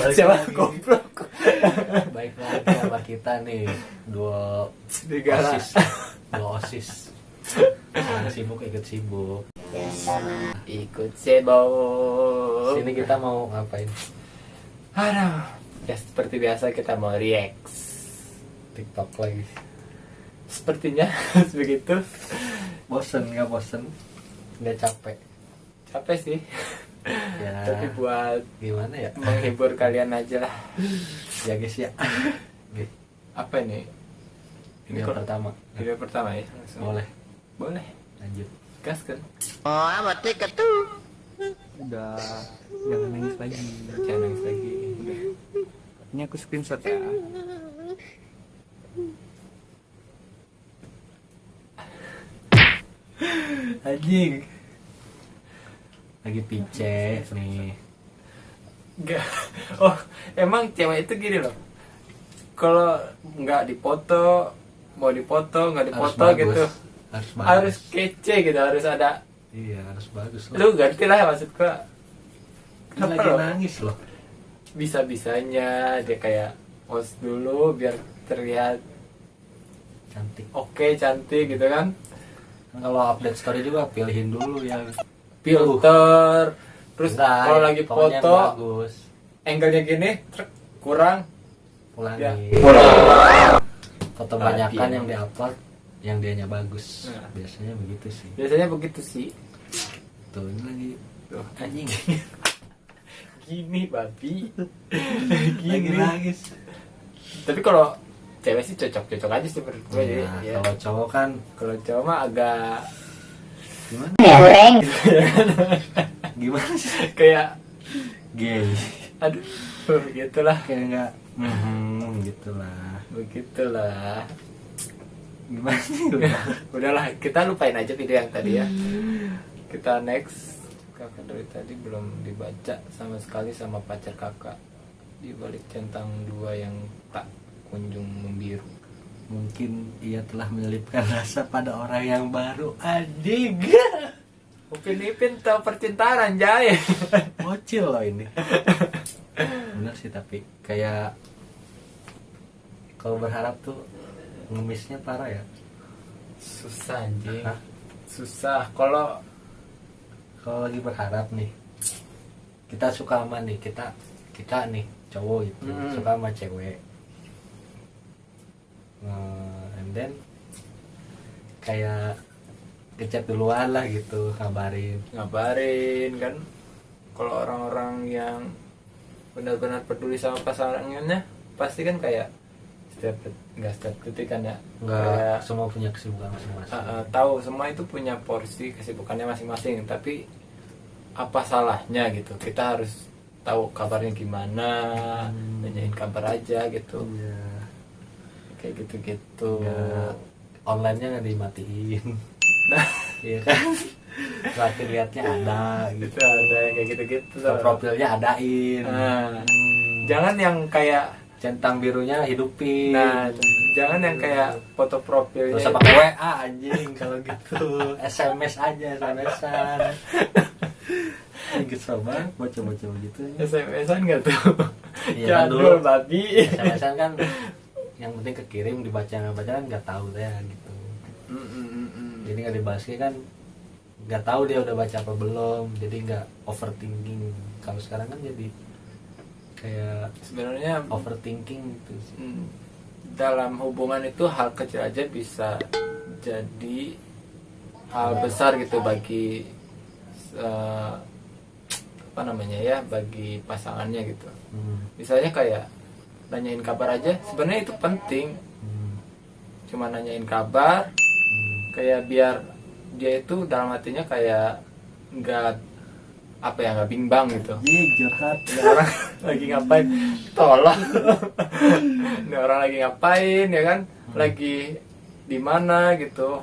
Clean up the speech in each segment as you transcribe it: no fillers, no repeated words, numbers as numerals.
Siapa goblok? Baik lagi sama kita nih, dua osis. Yang sibuk ikut sibuk. Ikut sibuk. Sini kita mau ngapain? Aduh, ya seperti biasa kita mau react TikTok lagi. Sepertinya begitu. Nggak bosen? Nggak capek? Capek sih. Ya. Tapi buat Gimana ya? menghibur kalian aja lah. Ya guys ya. Apa ini? Ini yang pertama. Video pertama ya. Langsung. Boleh. Lanjut. Gas kan? Udah, jangan nangis lagi. Jangan nangis lagi. Udah. Ini aku screenshot ya. Anjing. Lagi pice nih. Enggak. Oh, emang cewek itu gini loh. Kalau nggak dipoto, mau dipoto, nggak dipoto gitu. Harus kece gitu, harus ada. Iya, harus bagus loh. Lu ganti lah maksud gua. Ini lagi loh? nangis loh. Bisa-bisanya dia kayak post dulu biar terlihat Cantik. oke, cantik gitu kan. Kalau update story juga pilihin dulu yang Filter. Terus Enggak, kalau lagi pokoknya foto, bagus. angle-nya gini kurang. Ulangi. Ya. Foto banyakan Iya. yang diupload, yang dianya bagus. Nah. Biasanya begitu sih. Biasanya begitu sih. Tuh ini lagi Tuh, anjing. gini babi. Lagi nangis. Tapi kalau cewek sih cocok-cocok aja sih menurut gue Iya, ya. kalau cowok kan Kalau cowok mah agak gimana? Gimana sih? kayak Gay. aduh, begitulah. Kayak enggak gitulah. Begitulah. Gimana sih? Udahlah, kita lupain aja video yang tadi ya. Kita next. Kakak dari tadi belum dibaca sama sekali sama pacar kakak. Di balik centang dua yang tak kunjung membiru. Mungkin ia telah menyelipkan rasa pada orang yang baru. Adik. Upin Ipin tahu percintaan anjay. Bocil loh ini. Bener sih, tapi kayak kalau berharap tuh ngemisnya parah ya. Susah anjing. Hah? Susah. Kalau Lagi berharap nih, kita suka sama nih, kita nih cowok gitu, suka sama cewek, and then kayak ngechat duluan lah gitu, ngabarin kan. Kalau orang-orang yang benar-benar peduli sama pasangannya pasti kan kayak setiap detik kan ya, nggak semua punya kesibukan masing-masing. tahu semua itu punya porsi kesibukannya masing-masing, tapi apa salahnya gitu kita harus tahu kabarnya gimana, nanyain kabar aja gitu. Iya. Kayak gitu-gitu. Nggak, online-nya nggak dimatiin. Nah, Iya kan, terakhir liatnya ada itu gitu, ada yang kayak gitu-gitu tuh. profilnya adain. Nah, jangan yang kayak Centang birunya hidupin. nah, jangan yang kayak foto profilnya Gak usah pakai WA anjing kalau gitu. SMS aja, SMS-an. Gitu banget bocah-bocah gitu. SMS-an nggak tuh? Iya, Jadul dulu. babi. SMS-an kan yang penting kekirim, dibaca nggak baca kan nggak tahu deh gitu. Jadi nggak dibahas kan nggak tahu dia udah baca apa belum. Jadi nggak overthinking. Kalau sekarang kan jadi kayak Sebenarnya overthinking gitu sih. dalam hubungan itu hal kecil aja bisa jadi hal besar gitu bagi apa namanya ya, bagi pasangannya gitu. Misalnya kayak nanyain kabar aja, sebenarnya itu penting. Cuma nanyain kabar kayak biar dia itu dalam hatinya kayak nggak nggak bimbang gitu. Curhat. Ini orang lagi ngapain? Tolong. Ini orang lagi ngapain ya kan? Lagi di mana gitu?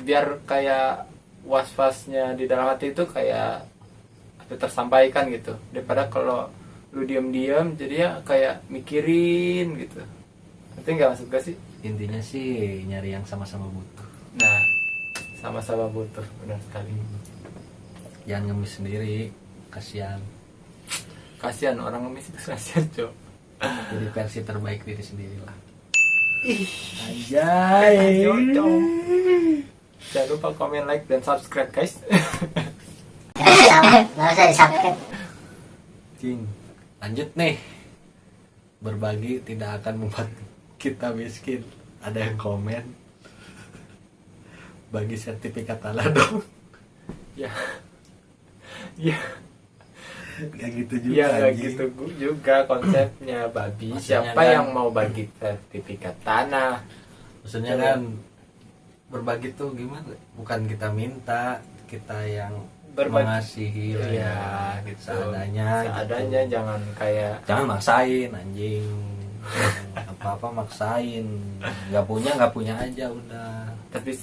Biar kayak was-wasnya di dalam hati itu kayak tersampaikan gitu. Daripada kalau lu diam-diam jadinya kayak mikirin gitu. Ngerti nggak maksud gue sih? Intinya sih nyari yang sama-sama butuh. Nah, sama-sama butuh, benar sekali. Jangan ngemis sendiri, kasihan. Kasihan orang ngemis itu kasihan, Cok. Jadi versi terbaik diri sendiri lah. Ih, Anjay. cocok. Jangan lupa komen, like, dan subscribe, guys. Nggak usah di-subscribe. Cing. Lanjut nih. Berbagi tidak akan membuat kita miskin. Ada yang komen. Bagi sertifikat tanah dong. Ya. Ya. Gak gitu juga. Iya, nggak anjing. gitu juga konsepnya, babi. Maksudnya Siapa kan- yang mau bagi sertifikat tanah? Maksudnya kan berbagi tuh gimana? Bukan kita minta, kita yang Berbagi. mengasihi lah Iya, ya. gitu. Seadanya. Seadanya, gitu. jangan kayak Jangan maksain anjing. Apa-apa maksain. Nggak punya aja udah. tapi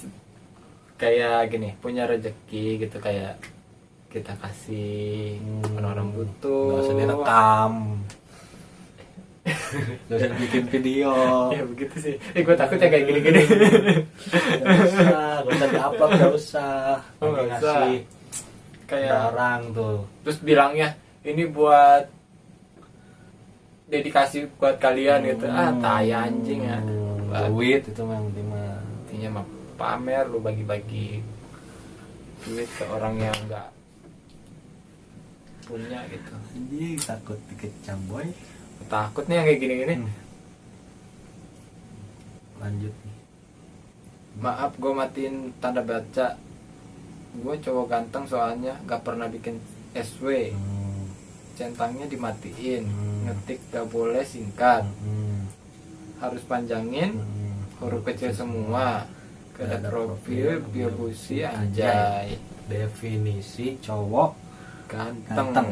kayak gini, punya rezeki gitu, kayak kita kasih orang butuh. Nggak usah direkam. Nggak usah bikin video. Ya begitu sih. Gue takut ya kayak gini-gini. Nggak usah di-upload, nggak usah. Oh, Lagi nggak usah. ngasih Kayak orang tuh. terus bilangnya ini buat dedikasi buat kalian gitu. Tai anjing ya. Duit itu memang dimana. Intinya mah pamer, lu bagi-bagi duit ke orang yang enggak punya gitu. Anjing takut dikecam boy. Takut nih yang kayak gini-gini. Lanjut nih. Maaf, gue matiin tanda baca. Gue cowok ganteng soalnya gak pernah bikin SW. Centangnya dimatiin. Ngetik gak boleh singkat. Harus panjangin. Huruf kecil semua. Kedap profil biar busi anjay. Definisi cowok Ganteng. Ganteng.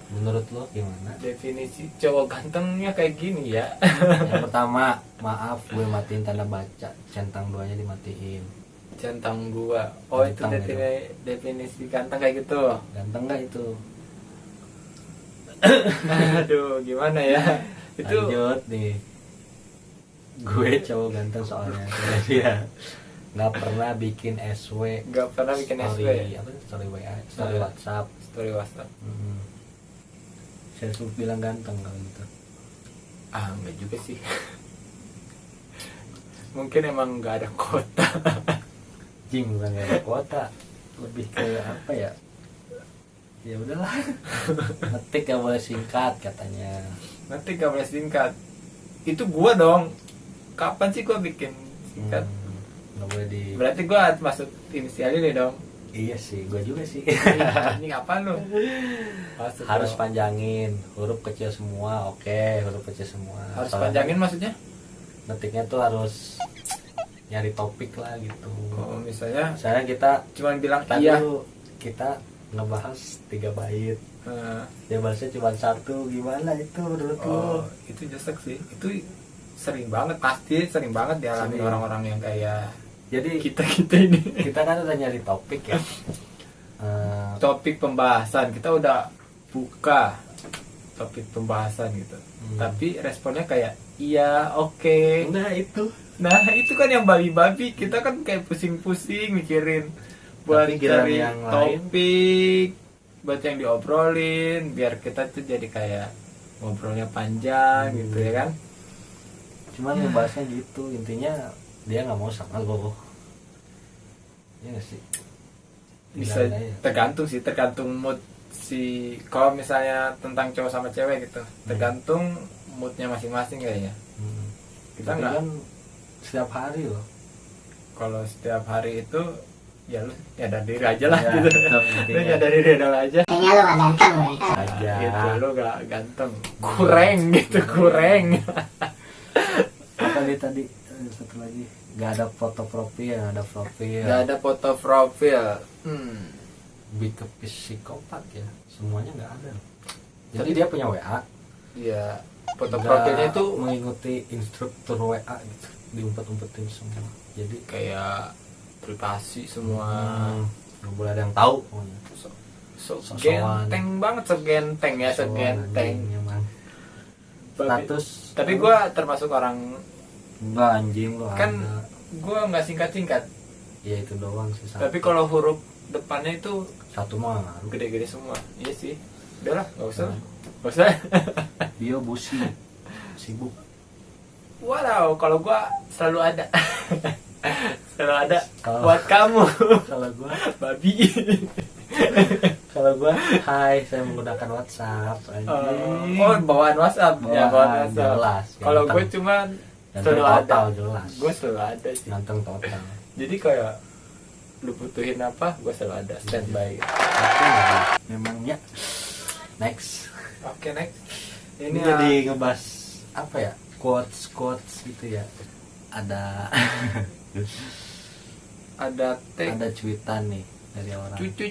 menurut lo gimana? Definisi cowok gantengnya kayak gini ya. Yang pertama, maaf gue matiin tanda baca, centang duanya dimatiin. Centang gua. Oh, Ganteng itu definisi ganteng kayak gitu. Ganteng nggak itu? Aduh, gimana ya? Itu Lanjut nih. Gue cowok ganteng soalnya. Jadi ya nggak pernah bikin SW. nggak pernah bikin SW. Apa? Story WA, story WhatsApp. Story WhatsApp. Saya suruh bilang ganteng kalau gitu. Enggak juga sih. Mungkin emang nggak ada kota. Jing, bukan nggak ada kuota, lebih ke apa ya? Ya udahlah. Ngetik gak boleh singkat katanya. Nanti nggak boleh singkat. Itu gua dong. Kapan sih gua bikin singkat? Nggak boleh di. Berarti gua masuk inisialnya nih dong. Iya sih, gue juga sih. Ini apa lu? Masuk Harus dong. panjangin, huruf kecil semua. Oke, huruf kecil semua. Harus Soalnya panjangin maksudnya? ngetiknya tuh harus nyari topik lah gitu. Oh, misalnya Misalnya kita cuman bilang tadi iya. kita ngebahas 3 bait, dia balasnya cuma 1, gimana itu menurut lo? Oh, itu nyesek sih. Itu sering banget, pasti sering banget dialami Sering. orang-orang yang kayak Jadi kita ini. kita kan udah nyari topik ya. Topik pembahasan kita udah buka topik pembahasan gitu. Tapi responnya kayak iya, oke. Nah itu. Nah, itu kan yang babi-babi. Kita kan kayak pusing-pusing mikirin buat Tapi giliran cari yang lain. topik, buat yang diobrolin, biar kita tuh jadi kayak ngobrolnya panjang gitu ya kan. Cuman ngebahasnya gitu, intinya dia nggak mau sama lo. Iya nggak sih? Bisa Gimana ya? tergantung sih, tergantung mood si, kalau misalnya tentang cowok sama cewek gitu, tergantung moodnya masing-masing kayaknya. Kita Tapi nggak, kan setiap hari loh. kalau setiap hari itu ya lu nyadar diri aja lah Ya, gitu. tetap Lu intinya. nyadar diri aja. Kayaknya lu gak ganteng gue. Aja. Gitu, lu gak ganteng, kurang gitu, kurang. Apa nih tadi? Satu lagi. Gak ada foto profil, gak ada profil. Gak ada foto profil. Lebih ke psikopat ya. Semuanya gak ada. Jadi dia punya WA. Iya, foto Nggak profilnya itu mengikuti instruktur WA gitu. Diumpet-umpetin semua. Jadi kayak privasi semua. nggak boleh ada yang tahu pokoknya. So Sosokan. genteng banget, segenteng ya, segenteng. Anjing, emang. Status. Tapi gue termasuk orang, Enggak anjing lo kan ada. gue nggak singkat-singkat. Ya itu doang sih. Tapi kalau huruf depannya itu satu mah ngaruh. gede-gede semua. Iya sih. Udahlah, nggak usah. Nggak usah. Bio busi sibuk. Wow, kalau gua selalu ada. Selalu ada Kalau- buat kamu. Kalau gua Babi. kalau gua hai, saya menggunakan WhatsApp anjing. Oh, bawaan WhatsApp. Ya, bawaan WhatsApp. jelas. Kalau Ganteng. gue cuman Ganteng selalu ada. total jelas. Gue selalu ada sih. Ganteng total. Jadi kayak lu butuhin apa, gue selalu ada standby. Oke, memangnya next. Oke, next. Ini Ini jadi ngebahas apa ya? Quotes gitu ya. Ada ada tag ada cuitan nih dari orang. cucu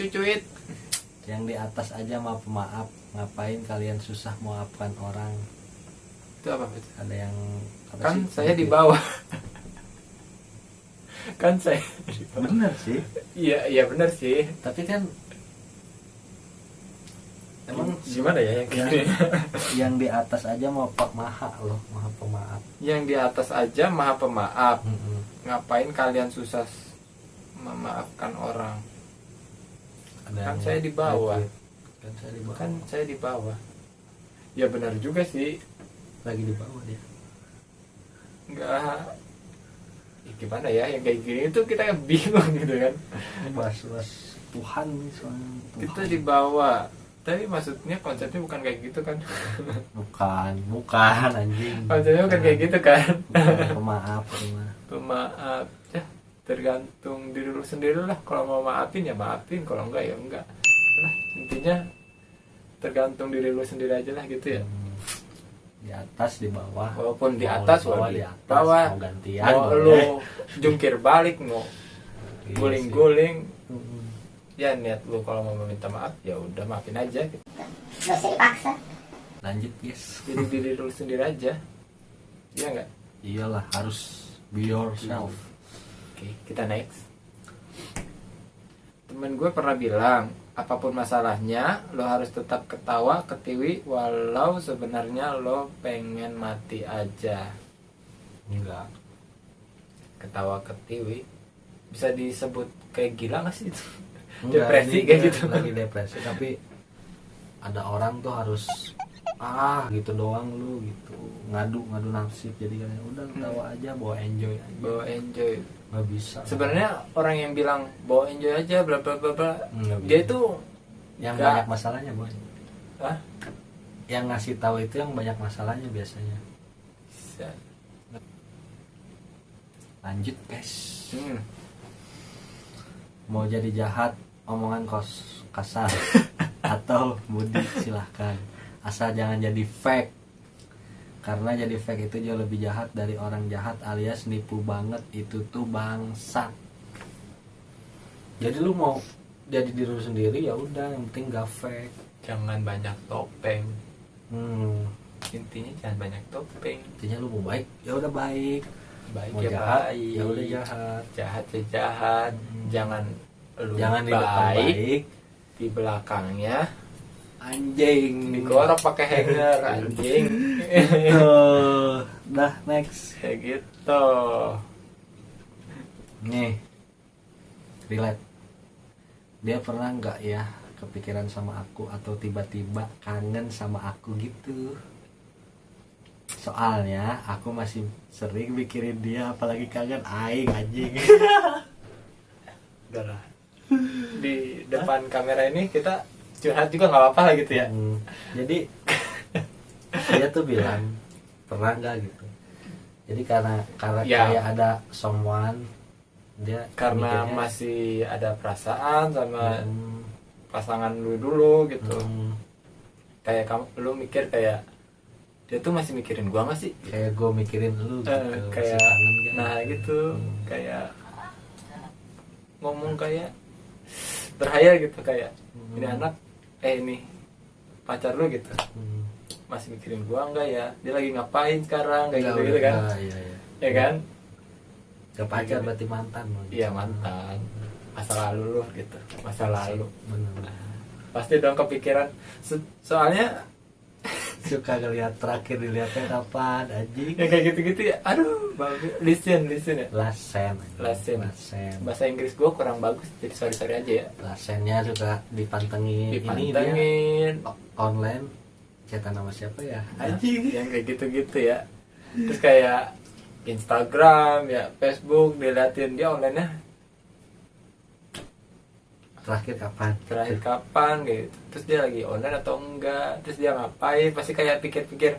cuit. Yang di atas aja maaf, ngapain kalian susah memaafkan orang? Itu apa? Ada yang apa Kan sih? saya di bawah. Kan saya. Bener sih. Iya, iya benar sih. Tapi kan emang Gimana ya yang yang, gini? yang di atas aja mau maha loh, maha pemaaf. Yang di atas aja maha pemaaf. Mm-mm. Ngapain kalian susah memaafkan orang? Ada Kan yang saya di bawah. retweet. Kan saya di bawah. Kan saya di bawah. Ya benar juga sih. Lagi di bawah dia. Enggak. Ya, gimana ya yang kayak gini itu kita bingung gitu kan. Ini bahas Tuhan nih soalnya. Kita di bawah. Tapi maksudnya konsepnya bukan kayak gitu kan. bukan anjing. Konsepnya bukan kayak gitu kan. Pemaaf rumah. Pemaaf ya, tergantung diri lu sendiri lah. Kalau mau maafin ya maafin, kalau enggak ya enggak. Nah, intinya tergantung diri lu sendiri aja lah gitu ya. Di atas di bawah. Walaupun di Mau atas, bawah, walaupun di di atas, bawah, mau gantian mau boleh. lu jungkir balik, mau Iya guling-guling, sih. Mm-mm. ya niat lu kalau mau meminta maaf ya udah maafin aja gitu. Gak usah dipaksa. Lanjut guys. Jadi diri lu sendiri aja. Iya enggak? Iyalah harus be yourself. Oke, kita next. Temen gue pernah bilang, apapun masalahnya, lo harus tetap ketawa, ketiwi, walau sebenarnya lo pengen mati aja. Enggak. Ketawa, ketiwi, bisa disebut kayak gila nggak sih itu? Enggak, Depresi ini kayak dia gitu. lagi depresi tapi ada orang tuh harus gitu doang lu gitu ngadu nasib jadi kan udah ketawa aja bawa enjoy aja Bawa enjoy. nggak bisa Sebenarnya orang yang bilang bawa enjoy aja, bla bla bla bla, Nggak dia bisa. itu yang nggak- banyak masalahnya boy Hah? yang ngasih tahu itu yang banyak masalahnya biasanya. Bisa. Lanjut guys, Hmm. mau jadi jahat omongan kasar atau budi silahkan asal jangan jadi fake karena jadi fake itu jauh lebih jahat dari orang jahat alias nipu banget itu tuh bangsat. Jadi lu mau jadi diri lu sendiri ya udah yang penting gak fake. Jangan banyak topeng. Hmm, Intinya jangan banyak topeng. intinya lu mau baik ya udah baik, Baik mau ya jahat baik. ya udah jahat. Jahat ya jahat. Hmm. Jangan lu Jangan di depan baik, baik di belakangnya anjing digorok pakai hanger anjing. tuh dah next Kayak gitu. nih relate. Dia pernah nggak ya kepikiran sama aku atau tiba-tiba kangen sama aku gitu. Soalnya aku masih sering mikirin dia apalagi kangen aing anjing. Udah lah. Di depan kamera ini kita curhat juga nggak apa-apa lah gitu ya. Jadi dia tuh bilang pernah nggak gitu. Jadi karena Ya. kayak ada someone dia Karena mikirnya, masih ada perasaan sama hmm, pasangan lu dulu gitu. hmm, Kayak kamu lu mikir kayak dia tuh masih mikirin gua nggak sih? kayak gue mikirin lu gitu. Masih Kayak kangen nggak? nah gitu, Hmm. kayak ngomong kayak berhayal gitu kayak ini anak ini pacar lu gitu Hmm. masih mikirin gua enggak ya, dia lagi ngapain sekarang kayak Nggak, gitu gitu kan, udah, iya, iya. ya kan? Gak pacar Iya. berarti mantan loh. Iya mantan, masa lalu lu gitu, masa lalu Bener. pasti dong kepikiran. Soalnya suka ngeliat terakhir dilihatnya kapan anjing. Yang kayak gitu-gitu ya. Aduh, bagus. Listen ya. Lasen. Bahasa Inggris gua kurang bagus, jadi sorry aja ya. Lasennya suka dipantengin. Ini dia online cetan nama siapa ya? Anjing, yang kayak gitu-gitu ya. Terus kayak Instagram ya, Facebook diliatin dia online-nya terakhir kapan gitu. Terus dia lagi online atau enggak, terus dia ngapain, pasti kayak pikir-pikir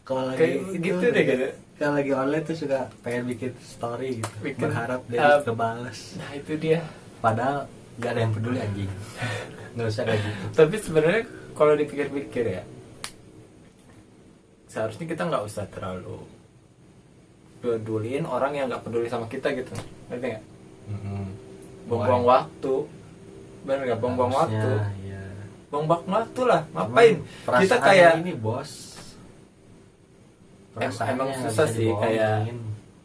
kalau lagi kayak gitu deh gitu. Kalau lagi online tuh suka pengen bikin story gitu, berharap dia kebales. Nah itu dia. Padahal nggak ada yang peduli anjing. Nggak usah kayak gitu. Tapi sebenarnya kalau dipikir-pikir ya, seharusnya kita nggak usah terlalu peduliin orang yang nggak peduli sama kita gitu, ngerti nggak? Buang-buang waktu, bener nggak? Buang-buang waktu, ya. buang-buang waktu lah, ngapain? Kita kayak ini bos. Emang susah sih kayak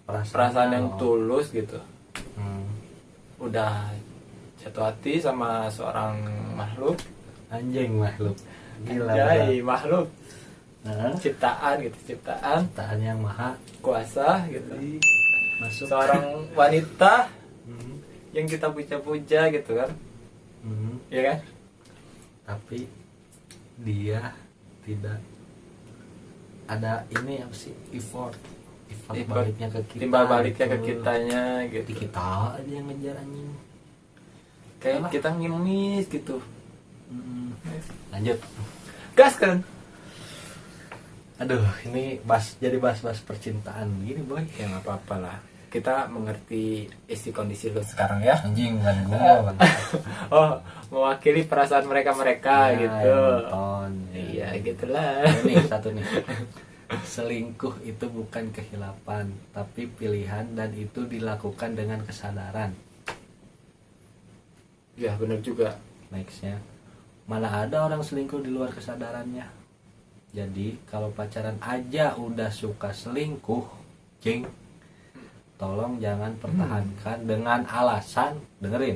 perasaan yang tulus gitu. Udah jatuh hati sama seorang makhluk, makhluk, gila. Anjay, makhluk, ciptaan yang maha kuasa gitu. Masuk Seorang wanita yang kita puja-puja gitu kan, ya kan? Tapi dia tidak ada ini apa sih effort baliknya ke kita, timbal baliknya ke kitanya gitu. Kita aja yang ngejar anjing, kayak kita ngemis gitu. Lanjut, gas kan? Aduh, ini jadi bahas percintaan gini boy. Ya nggak apa-apa lah, kita mengerti isi kondisi lu sekarang ya. Anjing kan gua Oh, mewakili perasaan mereka ya, gitu. Iya gitulah. Ini satu nih. Selingkuh itu bukan kehilapan, tapi pilihan, dan itu dilakukan dengan kesadaran. Ya benar juga. Nextnya, malah ada orang selingkuh di luar kesadarannya. Jadi kalau pacaran aja udah suka selingkuh, cing, tolong jangan pertahankan dengan alasan, dengerin,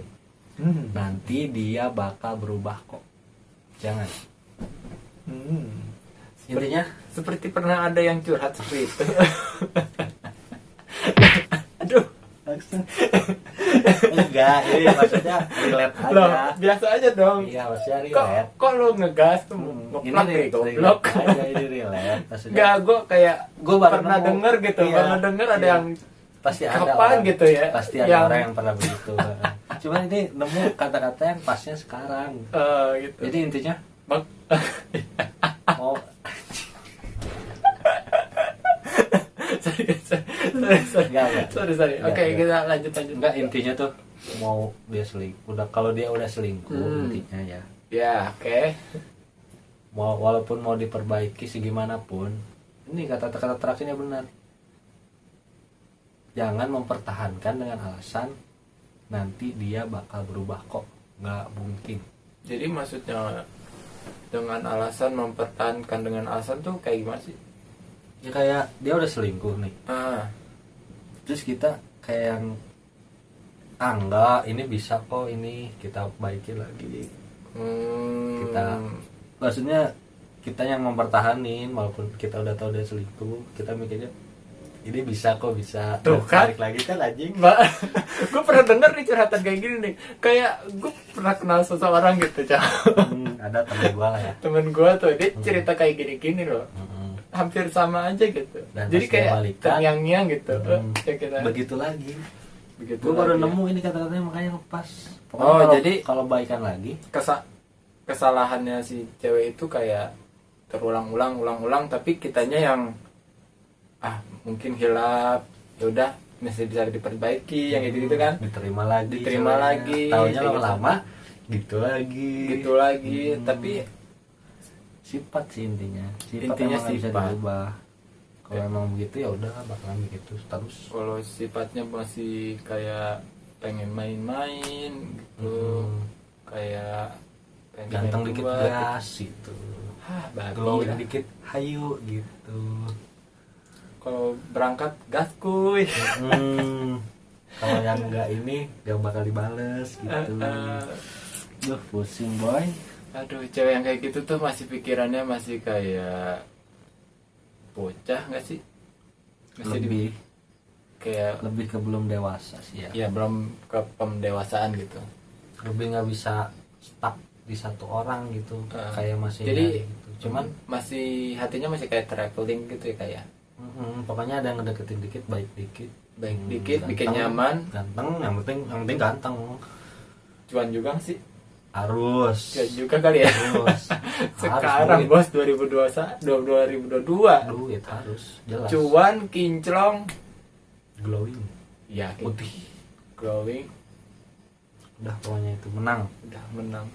nanti dia bakal berubah kok. Jangan. Intinya seperti pernah ada yang curhat seperti itu. Aduh, enggak, ini maksudnya relate aja. loh, biasa aja dong. Iya, maksudnya relate. Kok lu ngegas tuh, Ini ngeplak kayak goblok. aja, ini relate. Maksudnya Enggak, gue kayak gue baru pernah nemu. denger gitu, Iya, pernah denger ada iya. yang Pasti ada kapan orang, gitu ya, pasti ada orang yang pernah begitu. Cuman ini nemu kata-kata yang pasnya sekarang. Gitu. Jadi intinya Bang, mau sorry. Oke, kita lanjut. enggak, intinya tuh mau dia selingkuh. Kalau dia udah selingkuh, intinya ya. Ya, oke. Walaupun mau diperbaiki segimanapun, ini kata-kata terakhirnya benar. Jangan mempertahankan dengan alasan nanti dia bakal berubah kok. Nggak mungkin. Jadi maksudnya dengan alasan mempertahankan dengan alasan tuh kayak gimana sih? Ya kayak dia udah selingkuh nih. Terus kita kayak yang enggak, ini bisa kok, ini kita baiki lagi. Kita maksudnya kita yang mempertahanin walaupun kita udah tahu dia selingkuh, kita mikirnya ini bisa kok, bisa tuh kan, balik lagi kan anjing. Gue pernah denger nih curhatan kayak gini nih, kayak gue pernah kenal seseorang gitu, ada temen gue lah ya, temen gue tuh dia cerita kayak gini loh, hampir sama aja gitu. Dan jadi kayak terngiang-ngiang gitu. Begitu lagi. Begitu gue baru lagi, nemu ini kata-katanya, makanya pas. Pokoknya jadi kalau baikan lagi, kesalahannya si cewek itu kayak terulang-ulang, tapi kitanya yang mungkin hilaf, ya udah masih bisa diperbaiki, yang gitu kan, diterima lagi, taunya lama-lama gitu lagi. Tapi sifat sih intinya sifat bisa diubah. Kalau emang begitu ya udah bakalan begitu terus. Kalau sifatnya masih kayak pengen main-main gitu, kayak ganteng dikit gas gitu, glowing dikit hayu gitu. Kalau berangkat gas kuy. Kalau yang enggak ini gak bakal dibales gitu. Duh pusing boy. Aduh, cewek yang kayak gitu tuh masih pikirannya masih kayak bocah nggak sih? Masih kayak lebih ke belum dewasa sih ya. ya belum ke pemdewasaan gitu. Lebih nggak bisa stuck di satu orang gitu, kayak masih jadi nyari gitu. Cuman masih hatinya masih kayak traveling gitu ya kayak. pokoknya ada yang ngedeketin dikit, baik dikit, Dikit bikin ganteng, nyaman, ganteng, yang penting ganteng. cuan juga sih. Harus. Ya juga kali ya. Harus. Sekarang Harus, bos 2022 duit harus jelas. cuan kinclong Glowing, ya putih. glowing Udah pokoknya itu menang. udah menang.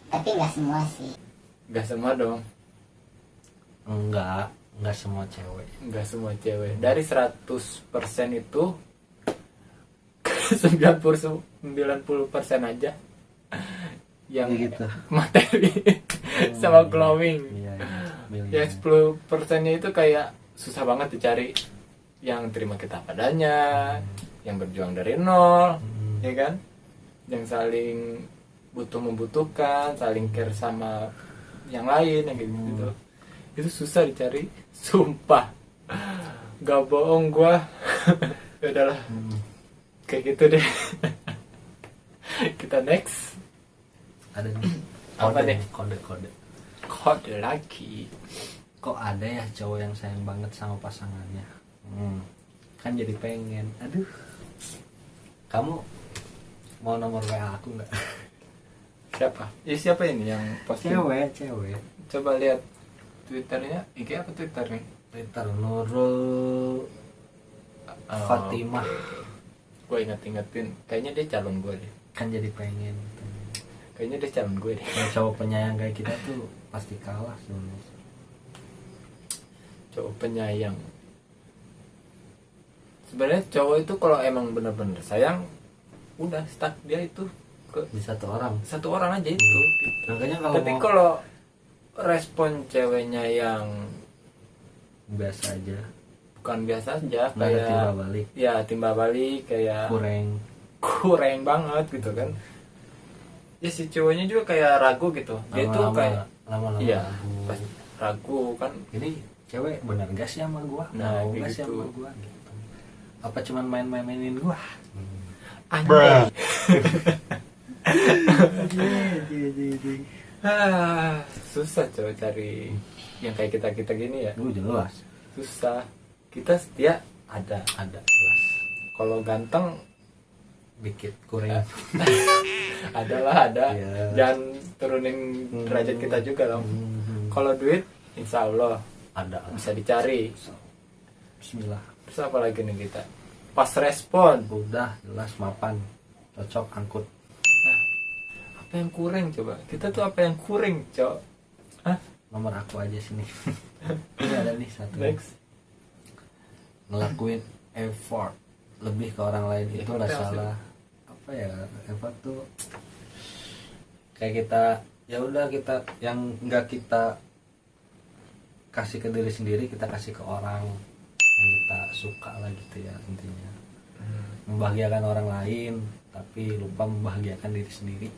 Tapi nggak semua sih. Nggak semua dong, Enggak semua cewek. nggak semua cewek. Dari 100% itu 90% aja yang gitu. materi sama glowing. Iya, Yang 10%-nya itu kayak susah banget dicari, yang terima kita padanya, yang berjuang dari nol, ya kan, yang saling butuh membutuhkan, saling care sama yang lain, yang kayak gitu. Itu susah dicari, sumpah, gak bohong gua. Ya udahlah, kayak gitu deh. Kita next. Ada nih. Apa nih? Kode lagi. Kok ada ya cowok yang sayang banget sama pasangannya? Kan jadi pengen. Aduh. Kamu mau nomor WA aku nggak? Siapa? Siapa ini yang posting? Cewek. Coba lihat Twitternya. IG apa Twitter nih? Twitter Nurul Fatimah. Gue ingetin. Kayaknya dia calon gue deh. Kan jadi pengen. Kayaknya dia calon gue deh. Yang cowok penyayang kayak kita tuh pasti kalah sebenarnya. Cowok penyayang. Sebenarnya cowok itu kalau emang bener-bener sayang, udah stuck dia itu ke Di satu orang aja itu. Gitu. Makanya kalau Tapi mau kalau respon ceweknya yang biasa aja, bukan biasa aja, nggak ada kayak timbal balik, ya timbal balik kayak kurang banget gitu kan. Ya si cowoknya juga kayak ragu gitu. Dia tuh kayak lama-lama iya, ragu. ragu kan. Ini cewek bener gak sih sama gua? Nah, Mau kayak gak sih gitu. sama gua gitu. Apa cuman mainin gua? Anjay. Susah coba cari yang kayak kita gini ya. Jelas. Susah. Kita setia ada. Jelas. Kalau ganteng Dikit kurang. adalah ada. Iya. Jangan turunin derajat kita juga dong. Kalau duit, insya Allah Ada. bisa dicari. Bismillah. Terus apa lagi nih kita? Pas respon. Udah jelas mapan. Cocok angkut. Apa yang kurang coba? Kita tuh apa yang kurang, Cok? Hah? Nomor aku aja sini. Ini ada nih satu. Next. Ngelakuin effort lebih ke orang lain itu nggak Effort salah. Apa ya, effort tuh kayak kita ya udah, kita yang nggak kita kasih ke diri sendiri kita kasih ke orang yang kita suka lah gitu ya, intinya membahagiakan orang lain tapi lupa membahagiakan diri sendiri.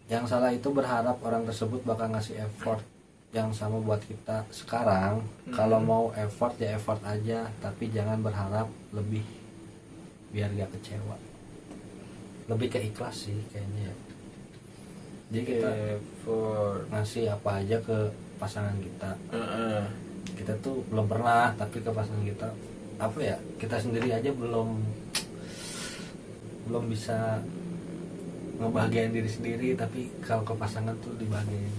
Yang salah itu berharap orang tersebut bakal ngasih effort yang sama buat kita sekarang. Kalau mau effort ya effort aja, tapi jangan berharap lebih biar gak kecewa. Lebih ke ikhlas sih kayaknya ya. Jadi kita ngasih apa aja ke pasangan kita. Kita tuh belum pernah, tapi ke pasangan kita apa ya, kita sendiri aja belum bisa ngebahagiain diri sendiri, tapi kalau ke pasangan tuh dibahagiain.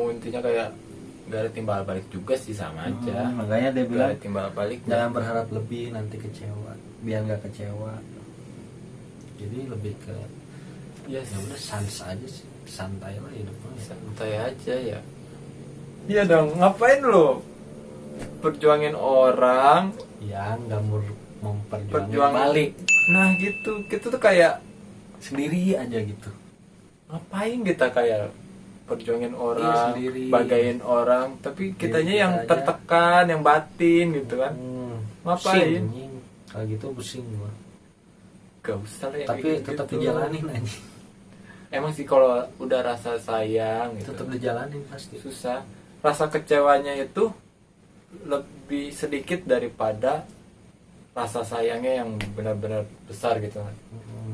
Intinya kayak gak ada timbal balik juga sih, sama aja. Makanya dia Gak bilang ada timbal balik. jangan berharap lebih, nanti kecewa. Biar nggak kecewa. Jadi lebih ke ya udah sans aja sih, santai lah hidupnya. Santai aja ya. Iya dong, ngapain lo perjuangin orang, Ya nggak memperjuangin perjuangin balik Nah gitu, kita tuh kayak sendiri aja gitu. ngapain kita kayak perjuangin orang, sendiri. bagain orang, tapi kitanya Kita yang aja. tertekan, yang batin gitu kan. Ngapain? Pusing, kalau gitu pusing gua. Gak usah lah yang Tapi kayak tetap gitu. dijalanin aja. emang sih kalau udah rasa sayang gitu tetap dijalanin pasti. susah. Rasa kecewanya itu lebih sedikit daripada rasa sayangnya yang benar-benar besar gitu kan.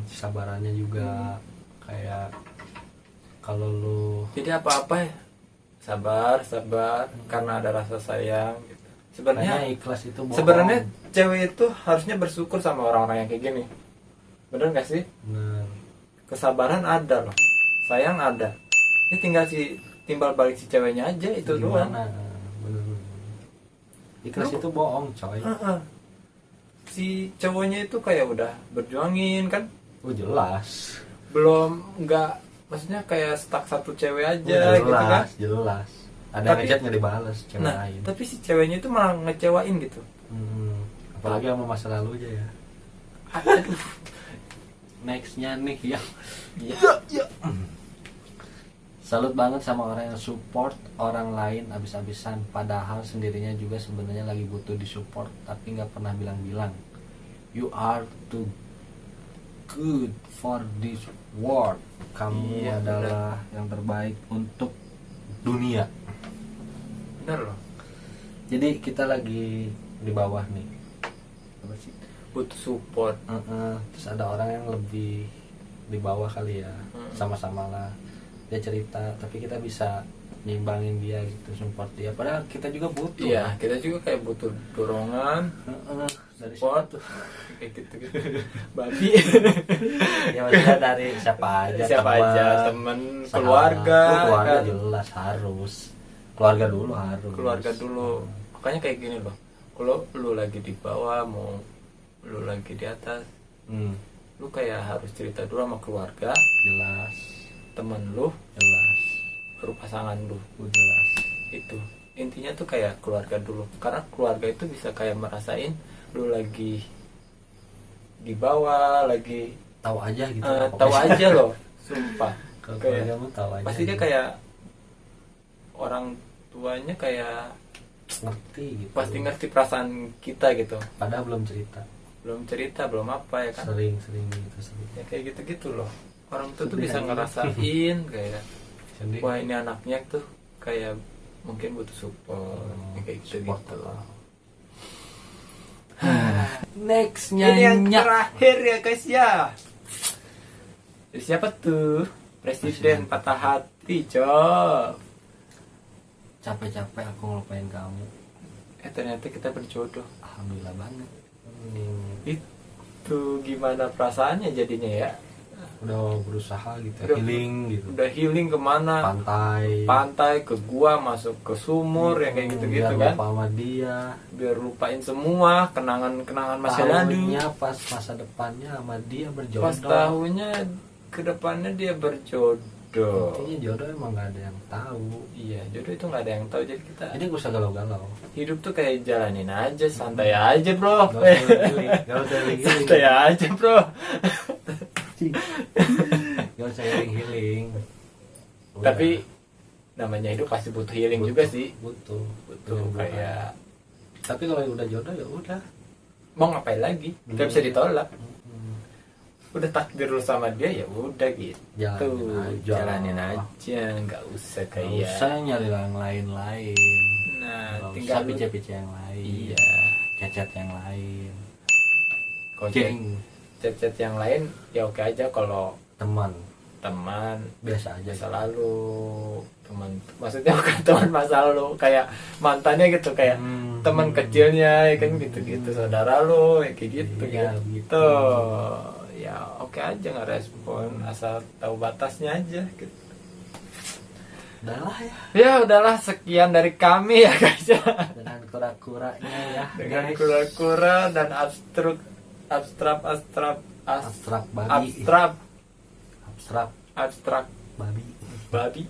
Sabarannya juga kayak kalau lu Jadi apa-apa ya sabar karena ada rasa sayang gitu. Sebenarnya kayaknya ikhlas itu bohong. sebenarnya cewek itu harusnya bersyukur sama orang-orang yang kayak gini. Bener gak sih? bener. Kesabaran ada loh, sayang ada. Ini tinggal timbal balik si ceweknya aja itu doang. Gimana? Bener. Ikhlas itu bohong coy. Si cowoknya itu kayak udah berjuangin kan, Oh jelas. belum nggak maksudnya kayak stuck satu cewek aja gitu kan. Jelas. Ada Tapi- ngechat nggak dibalas cewek Nah, lain. tapi si ceweknya itu malah ngecewain gitu. Apalagi sama masa lalu aja ya. Aduh, Nextnya nih yang iya. salut banget sama orang yang support orang lain abis-abisan, padahal sendirinya juga sebenarnya lagi butuh disupport tapi nggak pernah bilang-bilang. You are too good for this world. Kamu Iya, adalah yang terbaik untuk dunia. Bener loh, Jadi kita lagi di bawah nih. Apa sih? butuh support. Terus ada orang yang lebih di bawah kali ya. Sama-sama lah. Dia cerita, tapi kita bisa nyimbangin dia gitu, support dia. Padahal kita juga butuh. Iya, kita juga kayak butuh dorongan, Dari support situ. kayak gitu. Babi. Ya maksudnya dari siapa aja. Siapa teman, aja, temen, sahabat. keluarga, Keluarga kan. jelas harus. Keluarga dulu harus. Keluarga dulu. Makanya kayak gini loh. Kalau lu lagi di bawah, mau lu lagi di atas, lu kayak harus cerita dulu sama keluarga, Jelas. temen lu, Jelas. baru pasangan lu. Jelas. Itu intinya tuh kayak keluarga dulu, karena keluarga itu bisa kayak merasain lu lagi di bawah, lagi Tahu aja gitu. tahu aja loh, sumpah. Kalau Kayak keluarga tahu aja. pasti dia kayak orang tuanya kayak ngerti gitu. pasti ngerti perasaan kita gitu. Padahal belum cerita. Belum cerita, belum apa ya kan. Sering gitu sering. Ya kayak gitu-gitu loh. Orang tuh Sedih bisa aja. ngerasain kayak Sedih. wah ini anaknya tuh kayak mungkin butuh support. Ya, kayak gitu Support gitu. lah. Nextnya Ini yang terakhir ya guys ya. Siapa tuh? Presiden patah hati, Cok. Capek-capek aku ngelupain kamu. Ternyata kita berjodoh. Alhamdulillah banget. Itu gimana perasaannya jadinya ya? Udah berusaha gitu, Udah- healing gitu. Udah healing kemana? Pantai. Ke gua, masuk ke sumur ya kayak gitu-gitu biar kan. lupa sama dia. Biar lupain semua kenangan-kenangan masa lalu. Tahunya pas masa depannya sama dia berjodoh. Pas tahunya ke depannya dia berjodoh. Intinya jodoh emang gak ada yang tahu. Iya, jodoh itu nggak ada yang tahu, jadi kita Jadi gak usah galau-galau. hidup tuh kayak jalanin aja, santai aja bro. Gak usah healing. Gak usah healing. Santai aja bro. Gak usah healing. Tapi namanya hidup pasti butuh healing juga sih. Butuh. Butuh kayak Tapi kalau udah jodoh ya udah. mau ngapain lagi? Gak bisa ditolak. Udah takdir lu sama dia ya udah gitu. Jalanin aja, nggak usah Gak kayak. usah nyari yang lain-lain. Nah, Gak tinggal usah lu- pice-pice yang lain. Iya. Chat yang lain. Kalau Ceng. chat-chat yang lain ya oke aja kalau Teman. teman Biasa aja. masa lalu, teman maksudnya bukan teman masa lalu kayak mantannya gitu, kayak teman kecilnya ya kan gitu-gitu, saudara lu ya kayak gitu Iya, gitu. Ya oke aja nggak respon, asal tahu batasnya aja gitu. Udahlah ya. Ya udahlah, sekian dari kami ya guys ya. Dengan kura-kuranya ya. Dengan guys. kura-kura dan abstrak Abstrak babi. abstrak Babi. babi.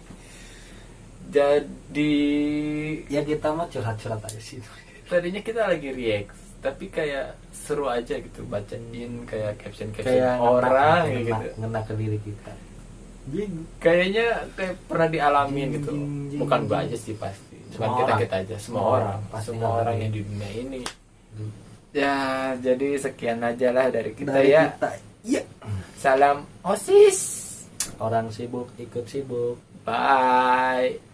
Jadi Ya kita mah curhat-curhat aja sih. tadinya kita lagi react, tapi kayak seru aja gitu bacain kayak caption Kayak orang ngena, gitu. ngena ke diri kita. Kayaknya kayak pernah dialamin Jing, gitu. jing, jing, Bukan gua jing. aja sih pasti. Bukan Semua kita orang. kita aja, semua Semua orang, orang pasti semua orang ngalamin. yang di dunia ini. Ya, jadi sekian aja lah dari kita Dari ya. kita. Iya. Salam OSIS. orang sibuk ikut sibuk. Bye.